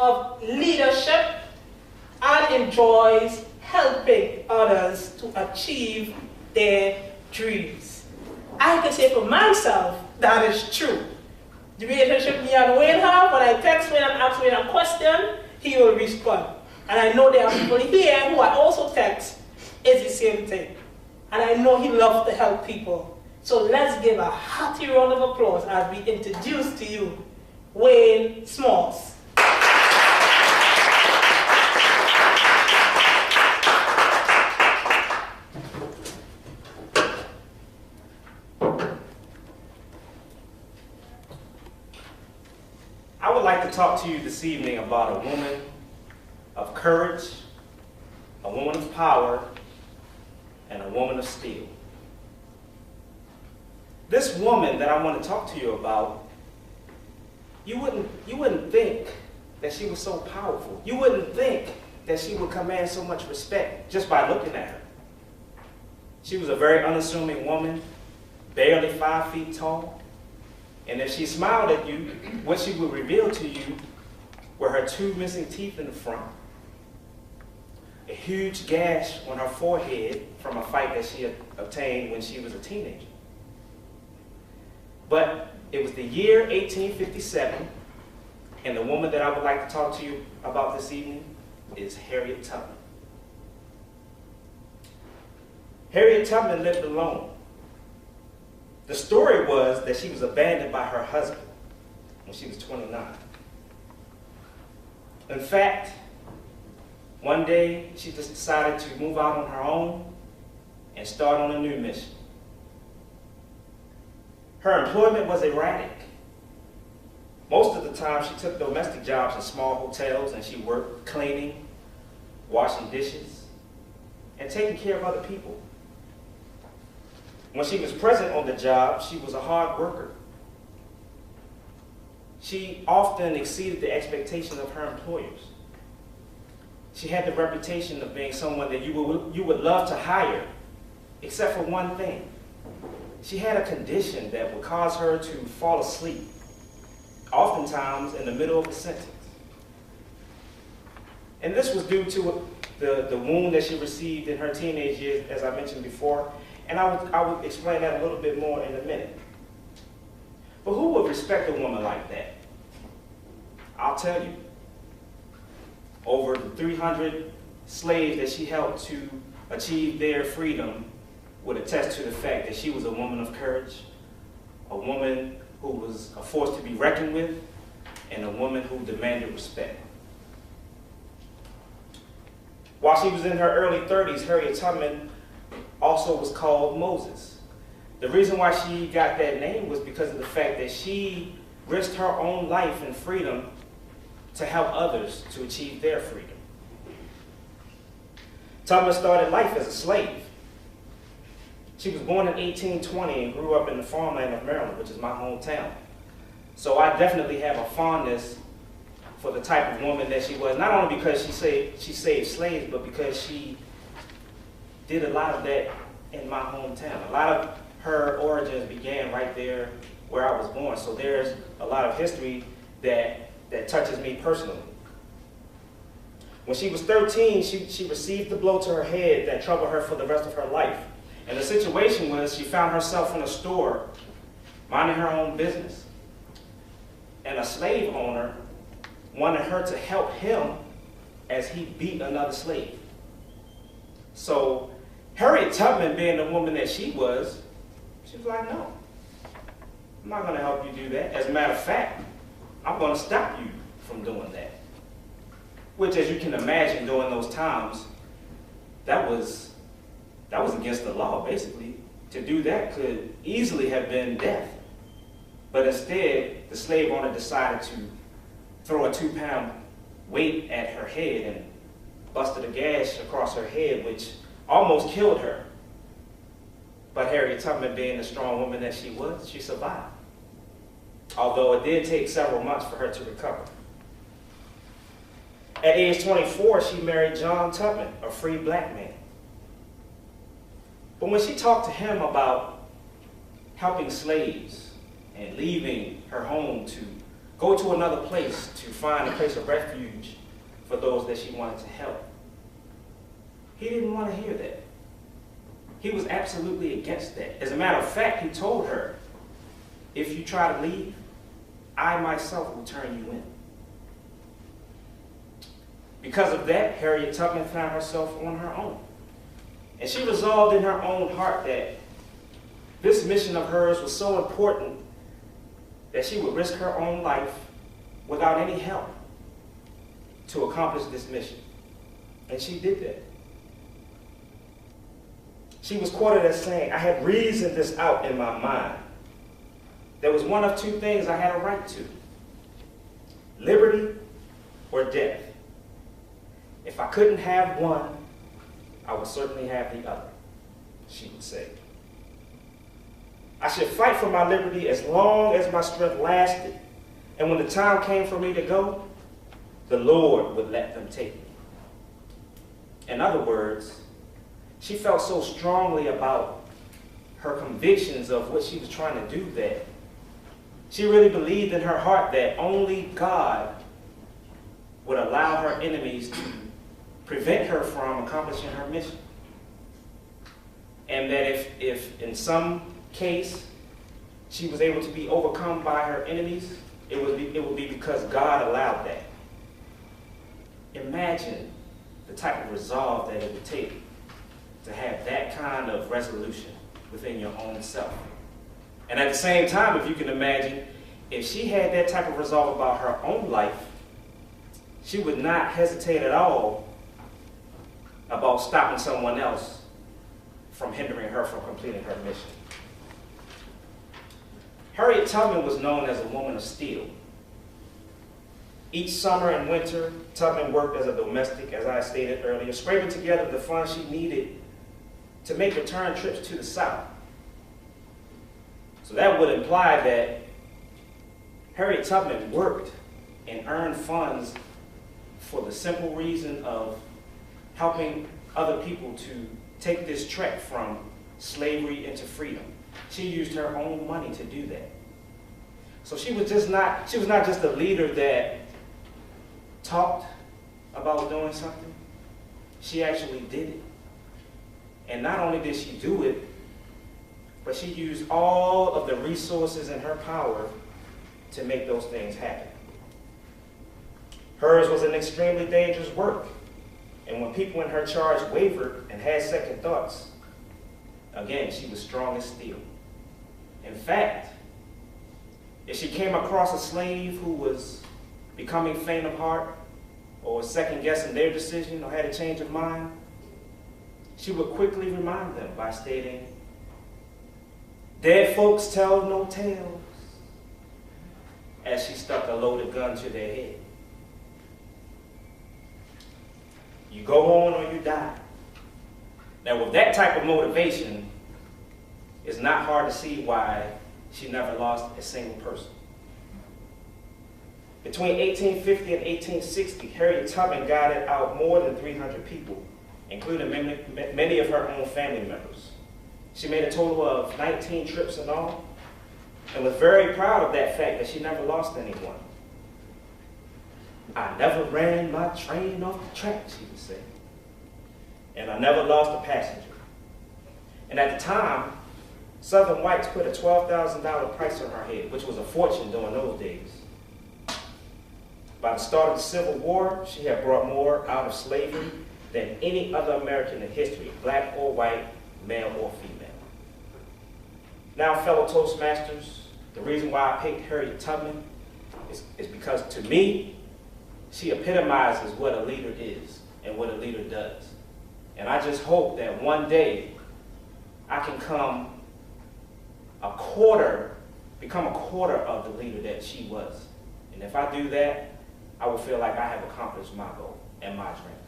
of leadership and enjoys helping others to achieve their dreams. I can say for myself, that is true. The relationship me and Wayne have, when I text Wayne and ask Wayne a question, he will respond. And I know there are people here who I also text, it's the same thing. And I know he loves to help people. So let's give a hearty round of applause as we introduce to you Wayne Smalls. I would like to talk to you this evening about a woman of courage, a woman of power, and a woman of steel. This woman that I want to talk to you about, you wouldn't think that she was so powerful. You wouldn't think that she would command so much respect just by looking at her. She was a very unassuming woman, barely 5 feet tall. And if she smiled at you, what she would reveal to you were her 2 missing teeth in the front, a huge gash on her forehead from a fight that she had obtained when she was a teenager. But it was the year 1857, and the woman that I would like to talk to you about this evening is Harriet Tubman. Harriet Tubman lived alone. The story was that she was abandoned by her husband when she was 29. In fact, one day she just decided to move out on her own and start on a new mission. Her employment was erratic. Most of the time she took domestic jobs in small hotels, and she worked cleaning, washing dishes, and taking care of other people. When she was present on the job, she was a hard worker. She often exceeded the expectations of her employers. She had the reputation of being someone that you would love to hire, except for one thing. She had a condition that would cause her to fall asleep, oftentimes in the middle of a sentence. And this was due to the wound that she received in her teenage years, as I mentioned before. And I would explain that a little bit more in a minute. But who would respect a woman like that? I'll tell you. Over the 300 slaves that she helped to achieve their freedom would attest to the fact that she was a woman of courage, a woman who was a force to be reckoned with, and a woman who demanded respect. While she was in her early 30s, Harriet Tubman also was called Moses. The reason why she got that name was because of the fact that she risked her own life and freedom to help others to achieve their freedom. Tubman started life as a slave. She was born in 1820 and grew up in the farmland of Maryland, which is my hometown. So I definitely have a fondness for the type of woman that she was, not only because she saved slaves, but because she did a lot of that in my hometown. A lot of her origins began right there where I was born. So there's a lot of history that touches me personally. When she was 13, she received the blow to her head that troubled her for the rest of her life. And the situation was she found herself in a store minding her own business. And a slave owner wanted her to help him as he beat another slave. So Harriet Tubman, being the woman that she was like, no, I'm not going to help you do that. As a matter of fact, I'm going to stop you from doing that. Which, as you can imagine, during those times, that was against the law, basically. To do that could easily have been death. But instead, the slave owner decided to throw a 2-pound weight at her head and busted a gash across her head, which almost killed her. But Harriet Tubman, being the strong woman that she was, she survived. Although it did take several months for her to recover. At age 24, she married John Tubman, a free black man. But when she talked to him about helping slaves and leaving her home to go to another place to find a place of refuge for those that she wanted to help. He didn't want to hear that. He was absolutely against that. As a matter of fact, he told her, if you try to leave, I myself will turn you in. Because of that, Harriet Tubman found herself on her own. And she resolved in her own heart that this mission of hers was so important that she would risk her own life without any help to accomplish this mission. And she did that. She was quoted as saying, I had reasoned this out in my mind. There was one of two things I had a right to: liberty or death. If I couldn't have one, I would certainly have the other, she would say. I should fight for my liberty as long as my strength lasted, and when the time came for me to go, the Lord would let them take me. In other words, she felt so strongly about her convictions of what she was trying to do that she really believed in her heart that only God would allow her enemies to prevent her from accomplishing her mission. And that if in some case she was able to be overcome by her enemies, it would be because God allowed that. Imagine the type of resolve that it would take to have that kind of resolution within your own self. And at the same time, if you can imagine, if she had that type of resolve about her own life, she would not hesitate at all about stopping someone else from hindering her from completing her mission. Harriet Tubman was known as a woman of steel. Each summer and winter, Tubman worked as a domestic, as I stated earlier, scraping together the funds she needed to make return trips to the South. So that would imply that Harriet Tubman worked and earned funds for the simple reason of helping other people to take this trek from slavery into freedom. She used her own money to do that. So she was not just a leader that talked about doing something. She actually did it. And not only did she do it, but she used all of the resources in her power to make those things happen. Hers was an extremely dangerous work. And when people in her charge wavered and had second thoughts, again, she was strong as steel. In fact, if she came across a slave who was becoming faint of heart or second-guessing their decision or had a change of mind, she would quickly remind them by stating, "Dead folks tell no tales," as she stuck a loaded gun to their head. You go on or you die. Now, with that type of motivation, it's not hard to see why she never lost a single person. Between 1850 and 1860, Harriet Tubman guided out more than 300 people, including many of her own family members. She made a total of 19 trips in all, and was very proud of that fact that she never lost anyone. "I never ran my train off the track," she would say. "And I never lost a passenger." And at the time, Southern whites put a $12,000 price on her head, which was a fortune during those days. By the start of the Civil War, she had brought more out of slavery than any other American in history, black or white, male or female. Now, fellow Toastmasters, the reason why I picked Harriet Tubman is because, to me, she epitomizes what a leader is and what a leader does. And I just hope that one day I can become a quarter of the leader that she was. And if I do that, I will feel like I have accomplished my goal and my dream.